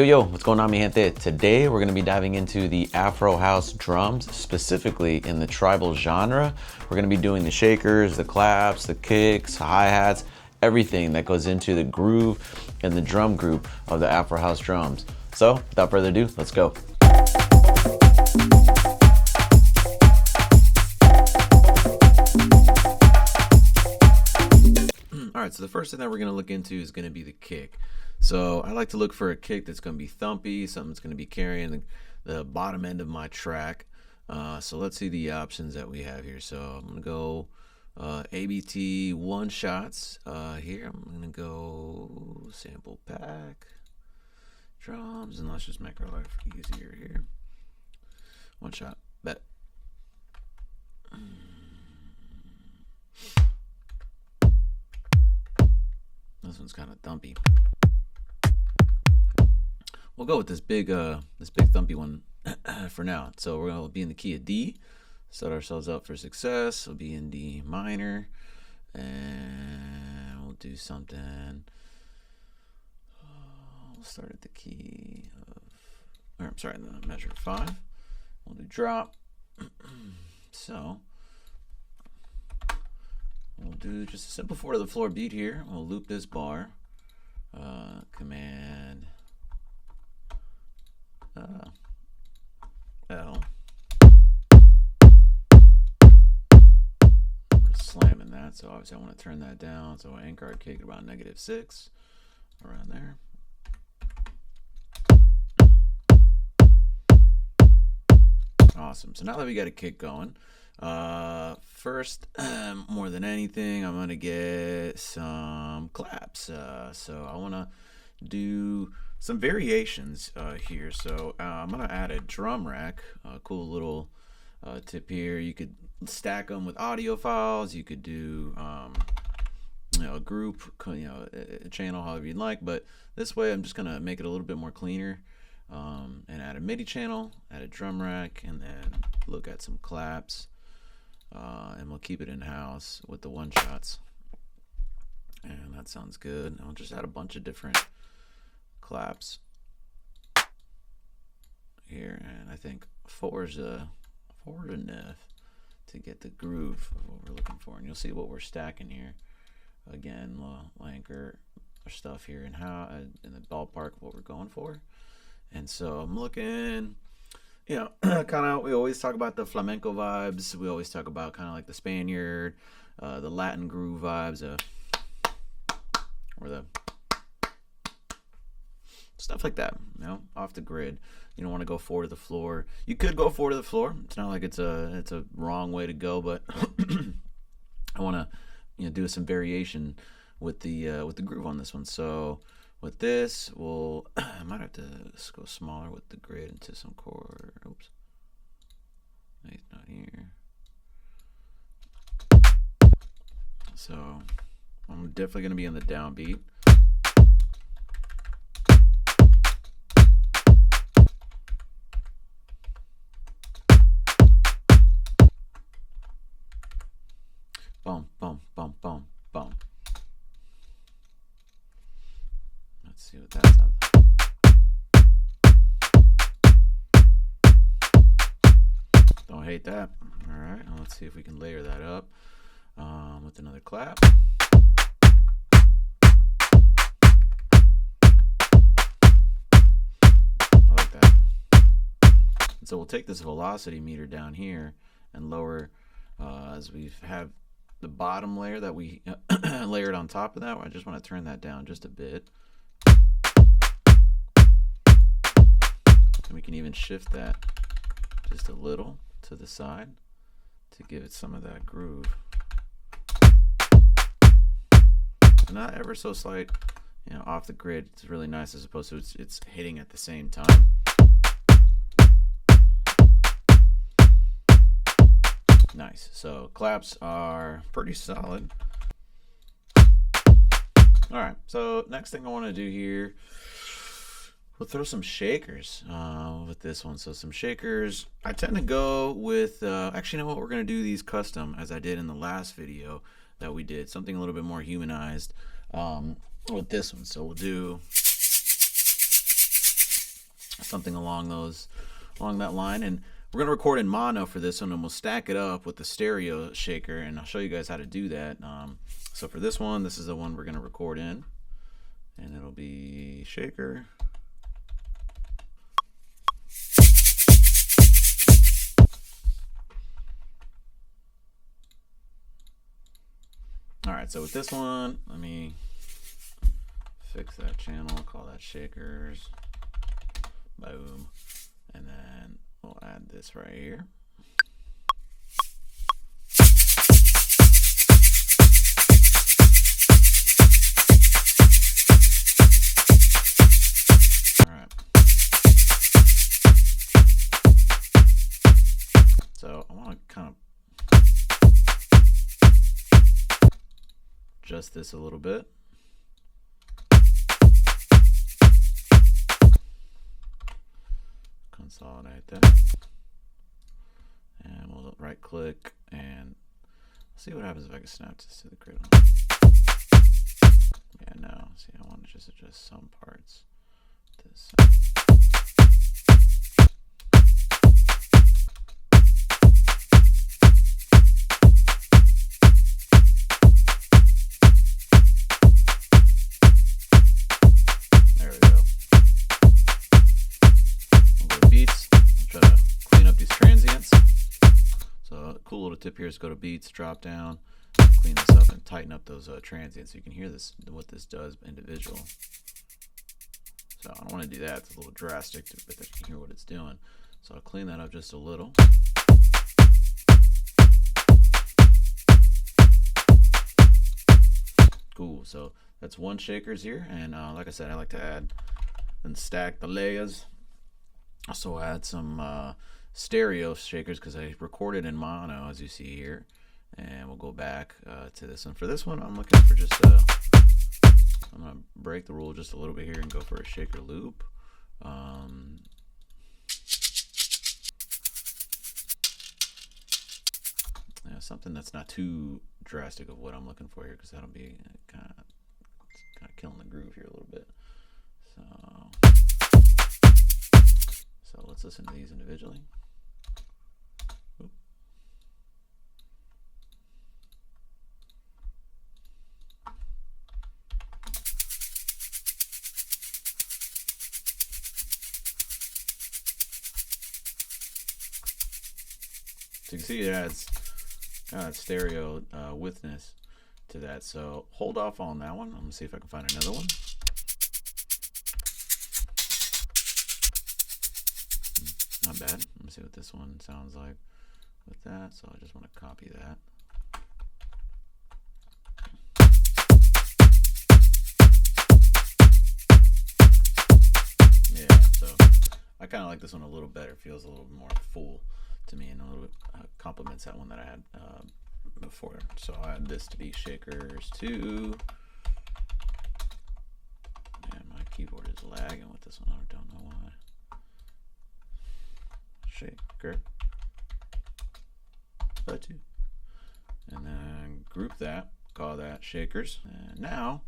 Yo, what's going on, mi gente? Today we're going to be diving into the Afro house drums, specifically in the tribal genre. We're going to be doing the shakers, the claps, the kicks, hi-hats, everything that goes into the groove and the drum group of the Afro house drums. So without further ado, let's go. All right, so the first thing that we're going to look into is going to be the kick. So I like to look for a kick that's going to be thumpy, something that's going to be carrying the bottom end of my track. So let's see the options that we have here. So I'm going to go ABT one shots here. I'm going to go sample pack drums, and let's just make our life easier here. One shot, bet. This one's kind of thumpy. We'll go with this big thumpy one for now. So we're gonna be in the key of D, set ourselves up for success. We'll be in D minor, and we'll do something. We'll start at the key of, or I'm sorry, the measure 5. We'll do drop. So we'll do just a simple 4 to the floor beat here. We'll loop this bar. Command L. We're slamming that, so obviously I want to turn that down. So anchor our kick about -6, around there. Awesome. So now that we got a kick going, first, more than anything, I'm gonna get some claps. So I want to do some variations here. So I'm gonna add a drum rack. Cool little tip here. You could stack them with audio files. You could do a group, a channel, however you'd like. But this way, I'm just gonna make it a little bit more cleaner. And add a MIDI channel, add a drum rack, and then look at some claps. And we'll keep it in house with the one shots. And that sounds good. And I'll just add a bunch of different claps here, and I think 4 is enough to get the groove of what we're looking for. And you'll see what we're stacking here. Again, we'll anchor our stuff here and how in the ballpark of what we're going for. And so I'm looking, kind of, we always talk about the flamenco vibes. We always talk about kind of like the Spaniard, the Latin groove vibes, or the stuff like that, off the grid. You don't want to go 4 to the floor. You could go 4 to the floor. It's not like it's a wrong way to go, but I want to do some variation with the groove on this one. So with this, I might have to go smaller with the grid into some chord. Oops, he's not here. So I'm definitely going to be in the downbeat. Boom, boom, boom, boom, boom. Let's see what that sounds like. Don't hate that. All right, let's see if we can layer that up with another clap. I like that. And so we'll take this velocity meter down here and lower as we have the bottom layer that we layered on top of that. I just want to turn that down just a bit. And we can even shift that just a little to the side to give it some of that groove. Not ever so slight, off the grid. It's really nice as opposed to it's hitting at the same time. Nice. So claps are pretty solid. All right. So next thing I want to do here, we'll throw some shakers with this one. So some shakers. I tend to go with, actually, you know what? We're going to do these custom as I did in the last video that we did. Something a little bit more humanized with this one. So we'll do something along that line. And we're gonna record in mono for this one, and we'll stack it up with the stereo shaker, and I'll show you guys how to do that. So for this one, this is the one we're gonna record in, and it'll be shaker. All right, so with this one, let me fix that channel, call that shakers, boom, and then we'll add this right here. All right. So I want to kind of adjust this a little bit. Consolidate that. And we'll right click and see what happens if I can snap this to the grid. Yeah, no. See, I want to just adjust some parts. This. Cool little tip here is go to beats, drop down, clean this up, and tighten up those transients so you can hear this, what this does individual. So I don't want to do that, it's a little drastic, but you can hear what it's doing. So I'll clean that up just a little. Cool, so that's one shakers here, and like I said, I like to add and stack the layers. Also add some stereo shakers because I recorded in mono, as you see here, and we'll go back to this one. For this one, I'm looking for just I'm gonna break the rule just a little bit here and go for a shaker loop. Yeah, something that's not too drastic of what I'm looking for here, because that'll be kind of killing the groove here a little bit. So let's listen to these individually. Oop. So you can see it adds stereo widthness to that. So hold off on that one. I'm gonna see if I can find another one. Not bad. Let me see what this one sounds like with that. So I just want to copy that. Yeah, so I kind of like this one a little better. It feels a little more full to me, and a little bit complements that one that I had before. So I add this to be shakers too. And my keyboard is lagging with this one. I don't know why. Shaker, two, and then group that, call that shakers. And now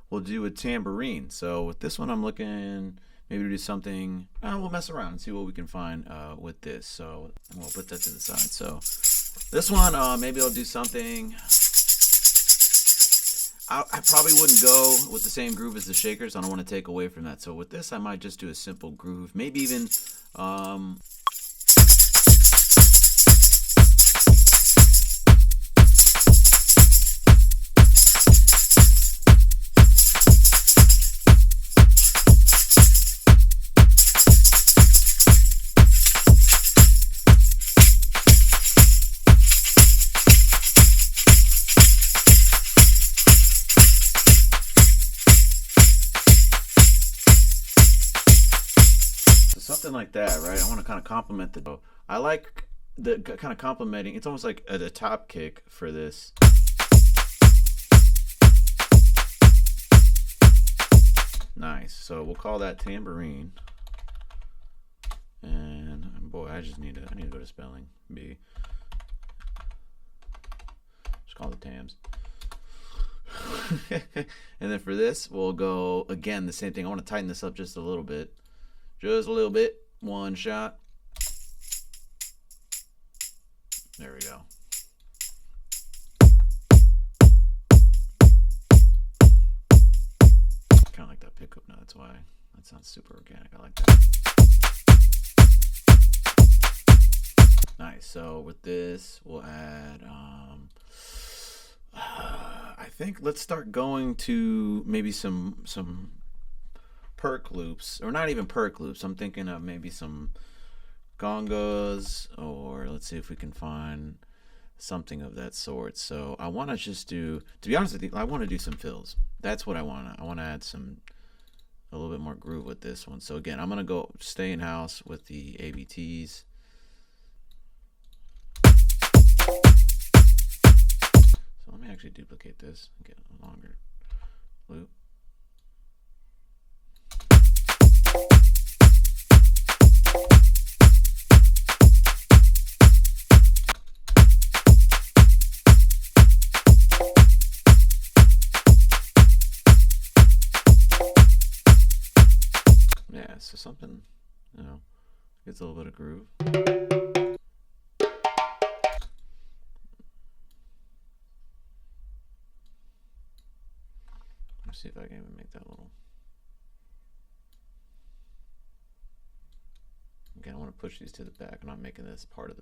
we'll do a tambourine. So with this one, I'm looking maybe to do something. We'll mess around and see what we can find with this. So we'll put that to the side. So this one, maybe I'll do something. I probably wouldn't go with the same groove as the shakers. I don't want to take away from that. So with this, I might just do a simple groove, maybe even. Something like that, right? I want to kind of complement the. I like the kind of complementing. It's almost like a top kick for this. Nice. So we'll call that tambourine. And boy, I need to go to spelling bee. Just call it tams. And then for this, we'll go again the same thing. I want to tighten this up just a little bit. Just a little bit. One shot. There we go. Kind of like that pickup note. That's why that sounds super organic. I like that. Nice. So with this, we'll add. I think let's start going to maybe some perk loops, or not even perk loops. I'm thinking of maybe some congas, or let's see if we can find something of that sort. So I want to just do, to be honest with you, I want to do some fills. That's what I want. I want to add a little bit more groove with this one. So again, I'm gonna go stay in house with the ABTs. So let me actually duplicate this and get a longer loop. Yeah, so something, gets a little bit of groove. Let's see if I can even make that little. Again, I want to push these to the back. I'm not making this part of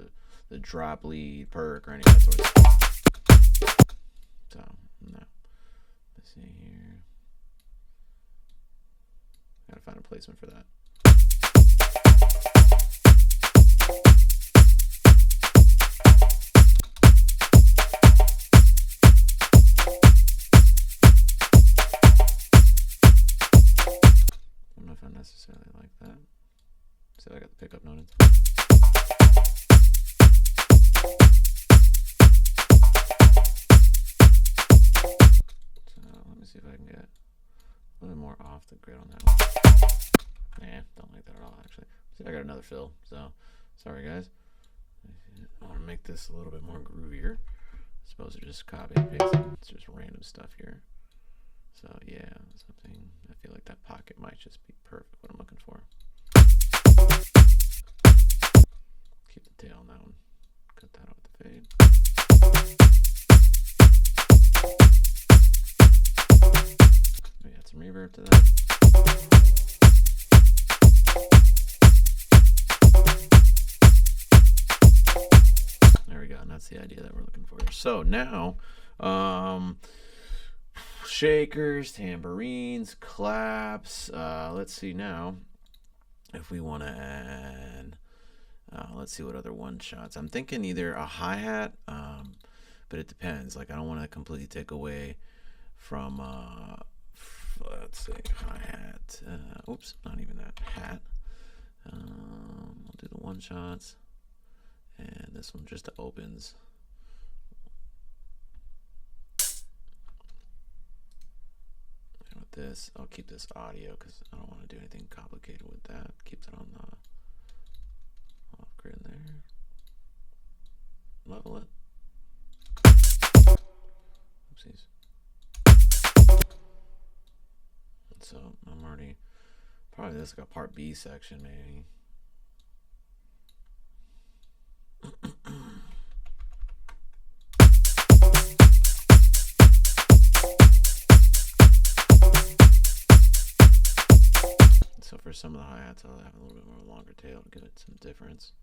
the drop lead perk or any of that sort of stuff. So, no. Let's see here. Gotta find a placement for that. I don't know if I necessarily like that. See, I got the pickup noted. So let me see if I can get a little more off the grid on that one. Nah, don't like that at all, actually. See, I got another fill, so sorry, guys. I want to make this a little bit more groovier. I suppose to just copy and paste it. It's just random stuff here. So yeah, something. I feel like that pocket might just be perfect. What I'm looking for. Keep the tail on that one. Cut that out with the fade. Maybe add some reverb to that. There we go, and that's the idea that we're looking for here. So now, shakers, tambourines, claps. Let's see now if we want to add. Let's see what other one shots. I'm thinking either a hi-hat, but it depends. Like I don't want to completely take away from. Let's say hi-hat. Oops, not even that hat. We'll do the one shots. And this one just opens. And with this, I'll keep this audio because I don't want to do anything complicated with that. Keeps it on the off grid there. Level it. Oopsies. And so I'm already probably this like a part B section maybe. So for some of the hi-hats, I'll have a little bit more longer tail to give it some difference.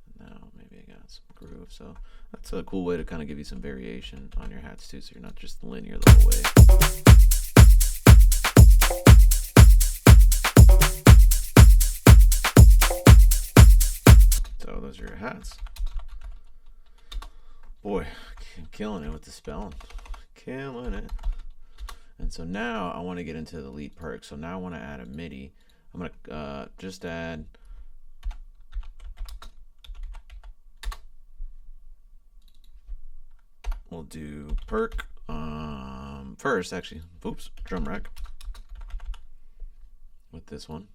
And now maybe I got some groove. So that's a cool way to kind of give you some variation on your hats too, so you're not just linear the whole way. So those are your hats. Boy, killing it with the spelling. Killing it. And so now I want to get into the lead perk. So now I want to add a MIDI. I'm going to just add. We'll do perk first, actually. Oops, drum rack with this one.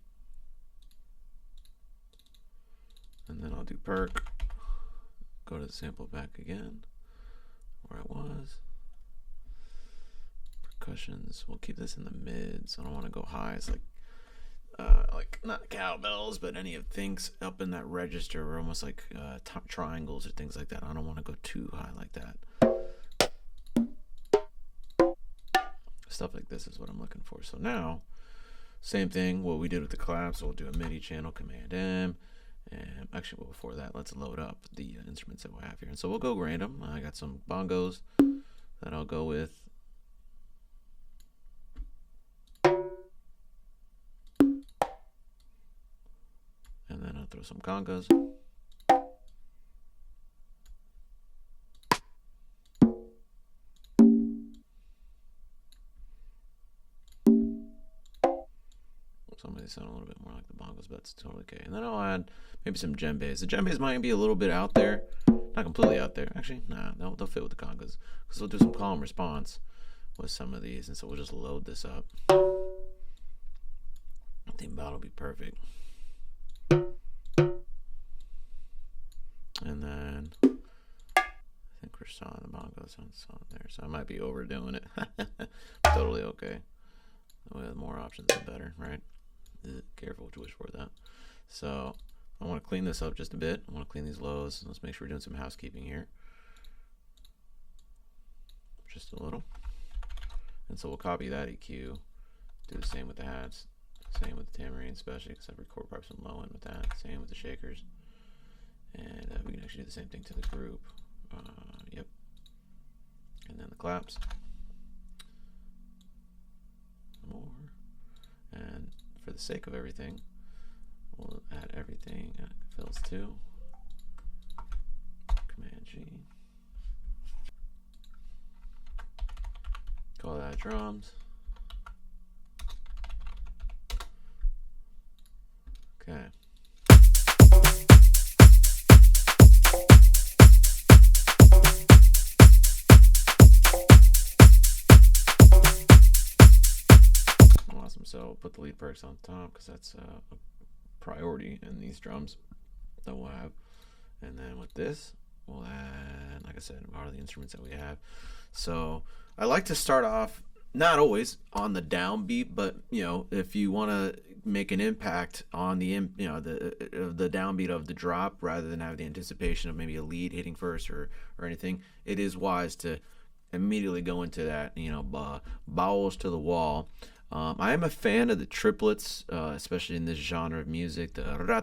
And then I'll do perk. Go to the sample back again where I was. Percussions. We'll keep this in the mid, so I don't want to go high. It's like like not cowbells, but any of things up in that register, or almost like triangles or things like that. I don't want to go too high like that. Stuff like this is what I'm looking for. So now, same thing, what we did with the claps, we'll do a MIDI channel, Command M, and actually, well, before that, let's load up the instruments that we have here. And so we'll go random. I got some bongos that I'll go with. And then I'll throw some congas. Some of these sound a little bit more like the bongos, but that's totally okay. And then I'll add maybe some djembes. The djembes might be a little bit out there. Not completely out there. Actually, nah, they'll fit with the congas. Because we'll do some calm response with some of these. And so we'll just load this up. I think that'll be perfect. And then I think we're sawing the bongos on there. So I might be overdoing it. Totally okay. With more options, the better, right? Careful what you wish for that. So I want to clean this up just a bit. I want to clean these lows. Let's make sure we're doing some housekeeping here. Just a little. And so we'll copy that EQ. Do the same with the hats. Same with the tambourine, especially because I record probably some low end with that. Same with the shakers. And we can actually do the same thing to the group. Yep. And then the claps. More. And for the sake of everything, we'll add everything. Fills 2. Command G. Call that drums. Okay. Awesome. So we'll put the lead perks on top because that's a priority in these drums that we'll have. And then with this, we'll add, like I said, a lot of the instruments that we have. So I like to start off, not always on the downbeat, but you know, if you want to make an impact on the the downbeat of the drop, rather than have the anticipation of maybe a lead hitting first or anything, it is wise to immediately go into that, you know, balls to the wall. I am a fan of the triplets, especially in this genre of music, the or the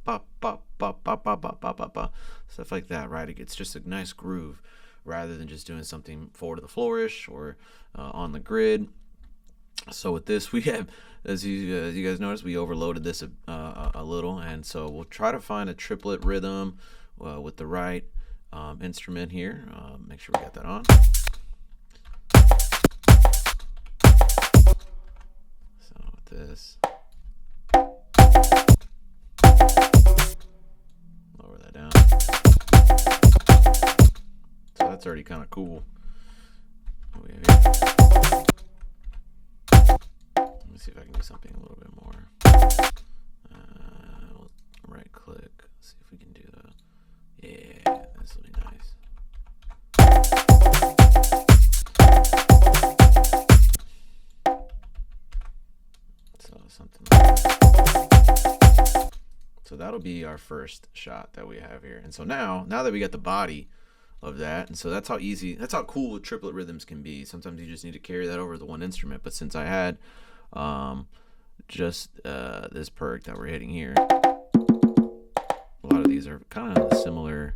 pop pop pop pop pop pop pop pop, stuff like that, right? It's just a nice groove rather than just doing something forward of the flourish or on the grid. So with this, we have, as you guys noticed, we overloaded this a little, and so we'll try to find a triplet rhythm with the right instrument here. Make sure we got that on. So with this, lower that down. So that's already kind of cool. What we have here. Let me see if I can do something a little bit more. We'll right click. See if we can do the. Yeah, this will be nice. So something like that. So that'll be our first shot that we have here. And so now that we got the body of that, and so that's how cool triplet rhythms can be. Sometimes you just need to carry that over the one instrument. But since I had just this perk that we're hitting here, a lot of these are kind of a similar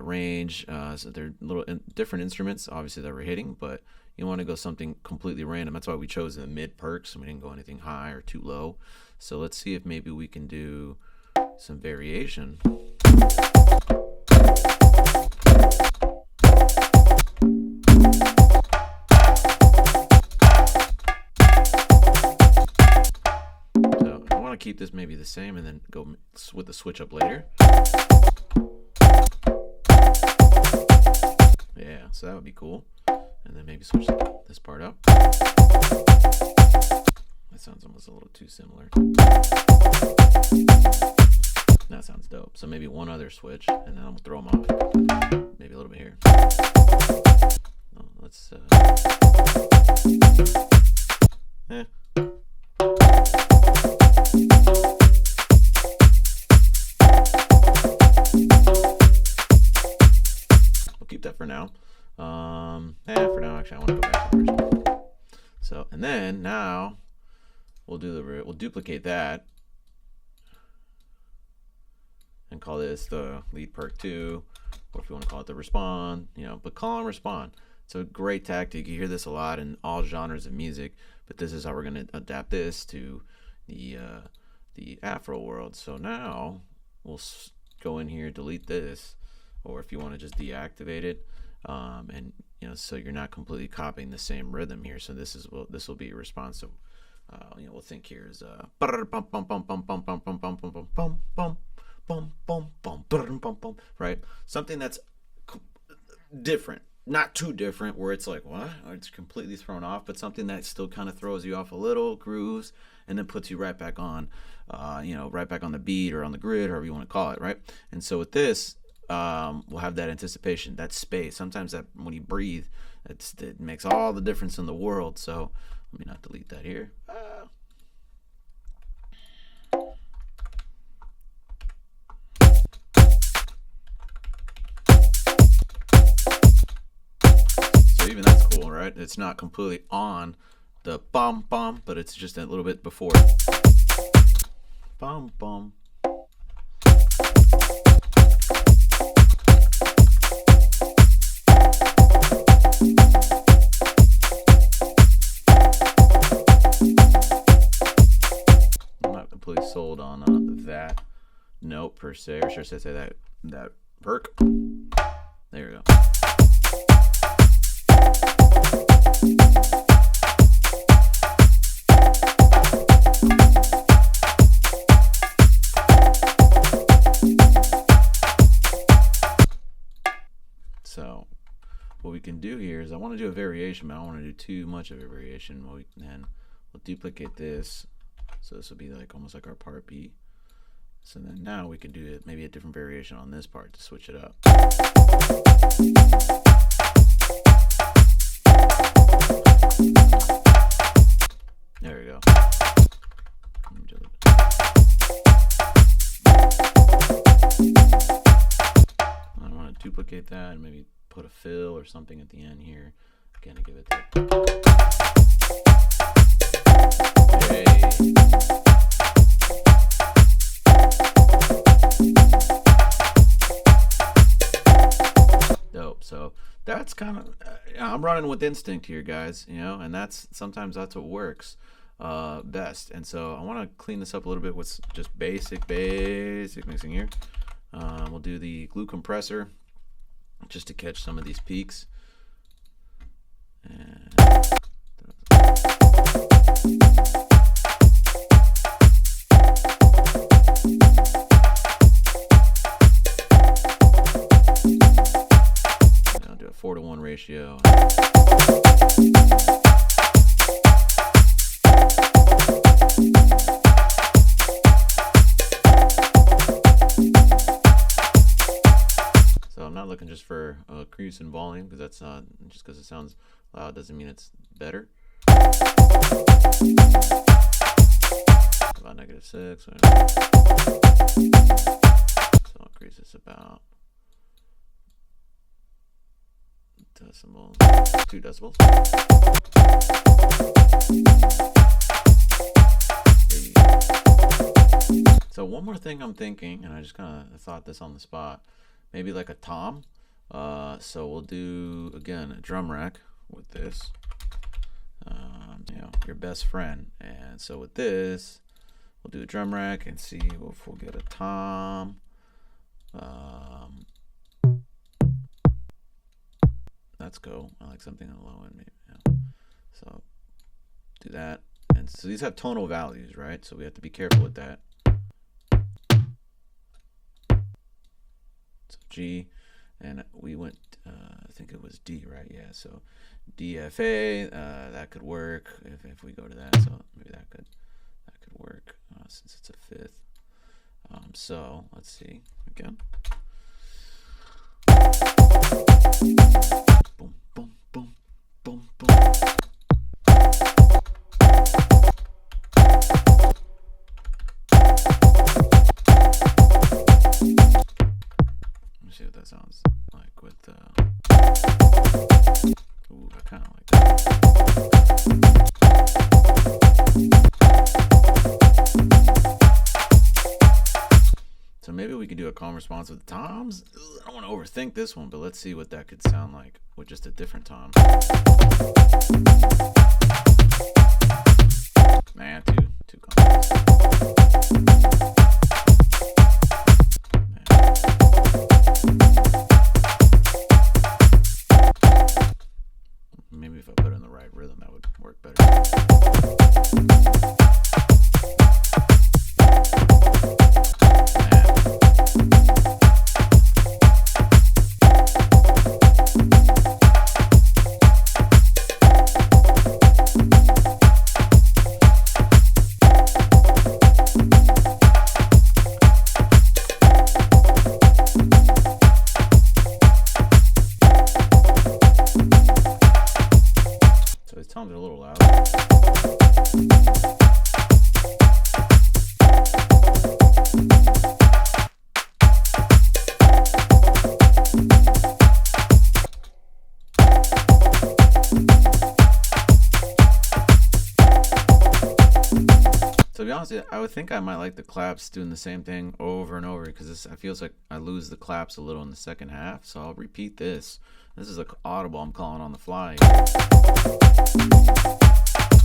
range, so they're little different instruments obviously that we're hitting, but you want to go something completely random. That's why we chose the mid perks, and we didn't go anything high or too low. So let's see if maybe we can do some variation. Keep this maybe the same and then go with the switch up later. Yeah, so that would be cool. And then maybe switch this part up. That sounds almost a little too similar. That sounds dope. So maybe one other switch, and then I'm gonna throw them off. Maybe a little bit here. No, let's we'll duplicate that and call this the lead perk 2, or if you want to call it the respond, but call and respond. It's a great tactic. You hear this a lot in all genres of music, but this is how we're going to adapt this to the Afro world. So now we'll go in here, delete this, or if you want to just deactivate it, and so you're not completely copying the same rhythm here. So this will be responsive. We'll think here is right, something that's different, not too different where it's like what, or it's completely thrown off, but something that still kind of throws you off a little, grooves, and then puts you right back on, right back on the beat or on the grid, however you want to call it, right? And so with this, we'll have that anticipation, that space. Sometimes that when you breathe, it makes all the difference in the world. So let me not delete that here. So even that's cool, right? It's not completely on the bum bum, but it's just a little bit before. Bum bum. Sold on that note per se, or should I say that perk. There we go. So what we can do here is I want to do a variation, but I don't want to do too much of a variation. Then we'll duplicate this. So this will be like almost like our part B. So then now we can do maybe a different variation on this part to switch it up. There we go. I want to duplicate that and maybe put a fill or something at the end here. Again, to give it the dope. So that's kind of I'm running with instinct here, guys, and sometimes that's what works best. And so I want to clean this up a little bit with just basic mixing here. We'll do the glue compressor just to catch some of these peaks. And I'll do a 4-to-1 ratio. So I'm not looking just for crease and volume, because that's not just because it sounds loud doesn't mean it's better. About -6. So I'll increase this about decibels, 2 decibels. So one more thing I'm thinking, and I just kind of thought this on the spot, maybe like a tom. So we'll do again a drum rack with this. Your best friend. And so with this, we'll do a drum rack and see if we'll get a tom. Let's go. I like something on the low end, maybe. Yeah. So do that. And so these have tonal values, right? So we have to be careful with that. So G, and we went, I think it was D, right? Yeah. So DFA, that could work if we go to that. So maybe that could work since it's a fifth. So let's see again. Boom, boom, boom, boom, boom. Let me see what that sounds like with. Ooh, I kind of like that. do a calm response with the toms. I don't want to overthink this one, but let's see what that could sound like with just a different tom. Man, too complex. Maybe if I put it in the right rhythm, that would work better. Toms are a little loud. To be honest, I would think I might like the claps doing the same thing over and over because I feels like I lose the claps a little in the second half. So I'll repeat this. This is like audible. I'm calling on the fly.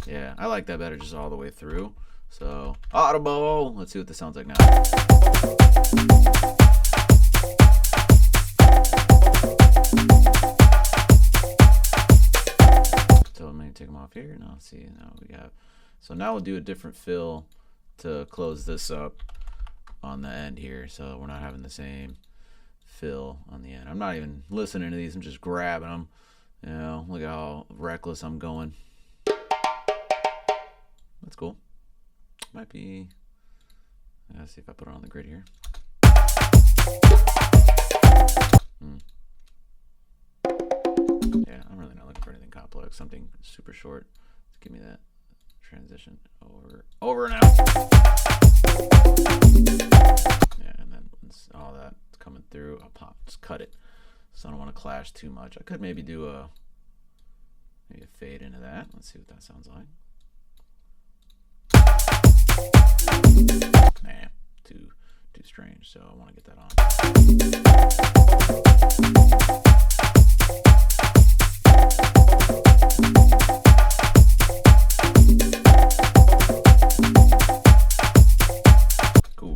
Yeah, I like that better just all the way through. So audible. Let's see what this sounds like now. So I'm gonna take them off here. Now let's see. Now we got. So now we'll do a different fill to close this up on the end here. So we're not having the same fill on the end. I'm not even listening to these. I'm just grabbing them. You know, look at how reckless I'm going. That's cool. Might be. Let's see if I put it on the grid here. Yeah, I'm really not looking for anything complex. Something super short. Just give me that transition over and out. Yeah, and then once all that's coming through, I'll just cut it. So I don't want to clash too much. I could maybe do a fade into that. Let's see what that sounds like. Nah, too strange. So I want to get that on.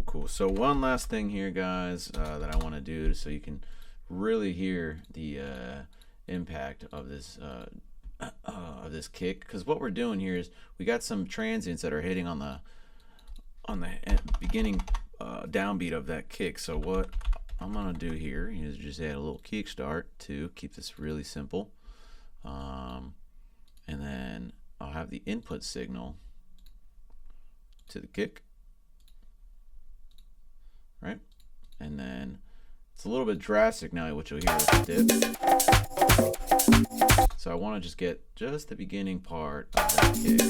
Cool. So one last thing here, guys, that I want to do so you can really hear the impact of this kick, because what we're doing here is we got some transients that are hitting on the beginning downbeat of that kick. So what I'm gonna do here is just add a little kick start to keep this really simple, and then I'll have the input signal to the kick, right? And then it's a little bit drastic now, which you'll hear with the dip. So I want to just get just the beginning part of that kick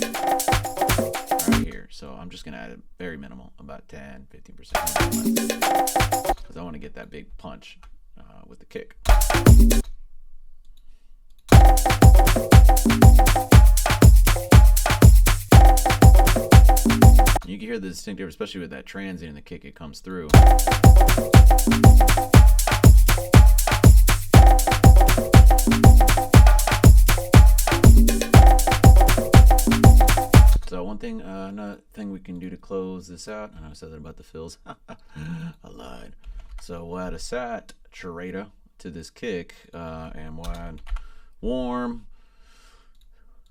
right here. So I'm just going to add it very minimal, about 10-15%, because I want to get that big punch with the kick. You can hear the distinctive, especially with that transient in the kick, it comes through. So one thing, another thing we can do to close this out, I know I said that about the fills. I lied. So we'll add a saturator to this kick, and we'll add warm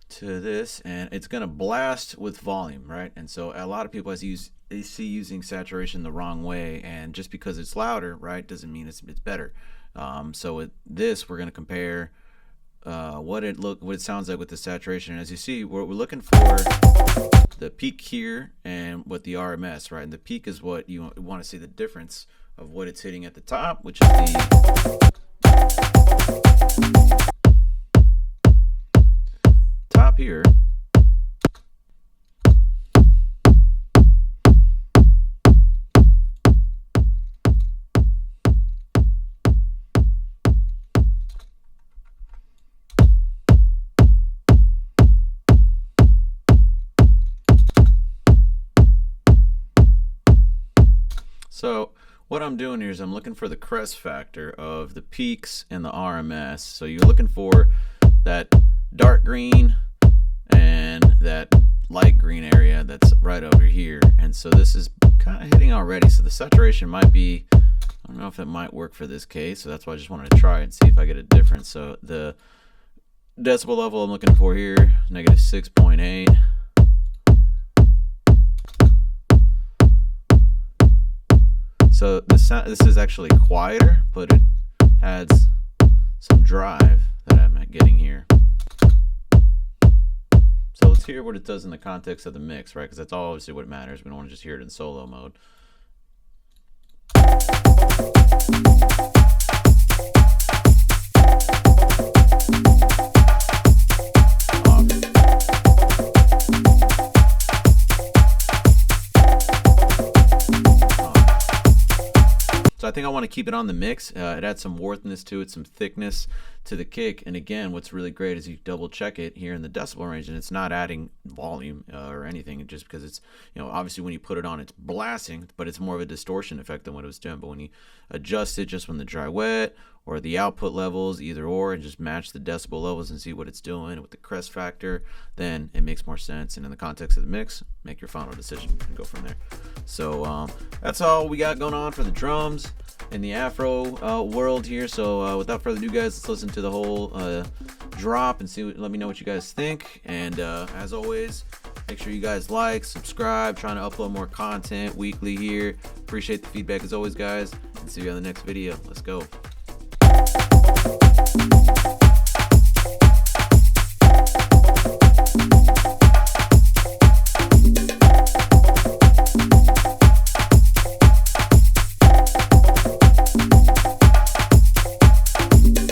to this, and it's gonna blast with volume, right? And so a lot of people see using saturation the wrong way, and just because it's louder, right, doesn't mean it's better. So with this, we're gonna compare what it sounds like with the saturation. And as you see, we're looking for the peak here and what the RMS, right? And the peak is what you want to see the difference of what it's hitting at the top, which is the top here. So what I'm doing here is I'm looking for the crest factor of the peaks and the RMS. So you're looking for that dark green and that light green area that's right over here. And so this is kind of hitting already. So the saturation might be, I don't know if it might work for this case. So that's why I just wanted to try and see if I get a difference. So the decibel level I'm looking for here, negative 6.8. So this is actually quieter, but it adds some drive that I'm getting here. So let's hear what it does in the context of the mix, right? Because that's all obviously what matters. We don't want to just hear it in solo mode. So I think I want to keep it on the mix. It adds some worthiness to it, some thickness to the kick. And again, what's really great is you double check it here in the decibel range, and it's not adding volume or anything, just because it's, you know, obviously when you put it on, it's blasting, but it's more of a distortion effect than what it was doing. But when you adjust it just from the dry wet or the output levels, either or, and just match the decibel levels and see what it's doing with the crest factor, then it makes more sense. And in the context of the mix, make your final decision and go from there. So that's all we got going on for the drums in the Afro world here. So without further ado, guys, let's listen to the whole drop and let me know what you guys think. And as always, make sure you guys like, subscribe, trying to upload more content weekly here. Appreciate the feedback as always, guys, and see you on the next video. Let's go.